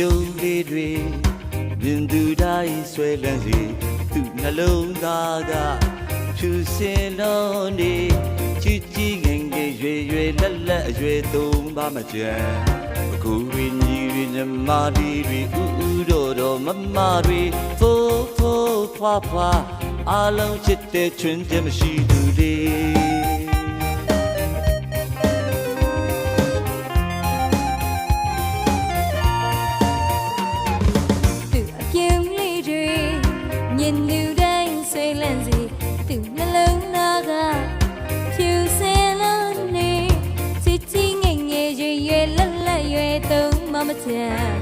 ပြုံးလေးတွေမြင်သူတိုင်းဆွဲလန်းစီသူနှလုံးသားကဖြူစင်လုံးနေချီချီငင်ငယ်ရွေရွေလက်လက်အရွယ်သုံးပါမကြမ်းအကူရင်းကြီးရင်းညီမတွေဥဥတော်မမတွေဖိုးဖိုးဖွားဖွားအားလုံးချစ်တဲ့ချွင်းချက်မရှိသူတွေမြင်သူတိုင်းဆွေးလန်းစီသူနှလုံးသားကဖြူစင်လုံးနေချစ်ချီငယ်ငယ်ရွယ်ရွယ်လက်လက်ရွယ်သုံးမမချမ်း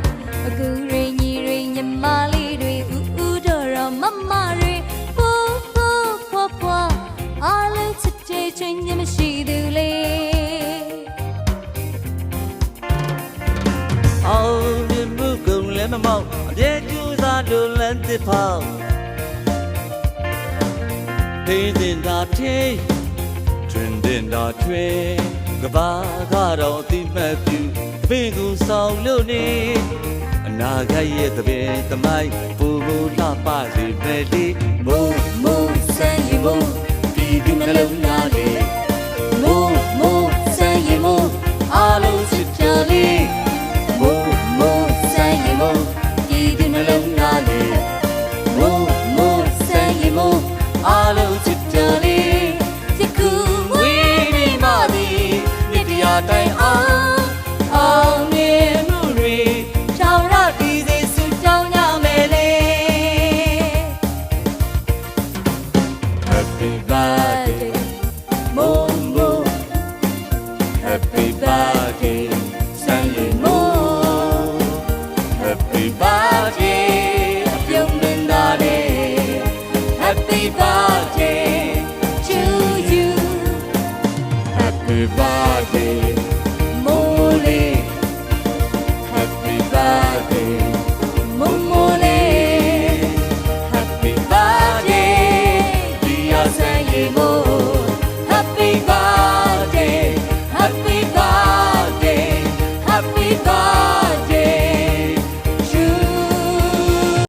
အကူရင်းကြီးရင်းညီမလေးတွေဥဥတော်မမတွေဖိုးဖိုးဖွားဖွားအားလုံးချစ်တဲ့ချင်းညမရှိသူလေအောင်မြင်မှုကုန်လည်းမမောက်အပြည့်ကျူးစားလို့လန်းတစ်ဖောက်ထိန်းတင်တာထိန်းတွင်တင်တာထွေကဘာကတော့အတိမတ်ပြုပင်ကူဆောင်လို့နေအနာဂတ်ရဲ့သပင်သမိုင်းပူပူလှပစေပဲလေမိုးမိုးဆန်းရီမိုးဒီဒီနှလုံးသားလေး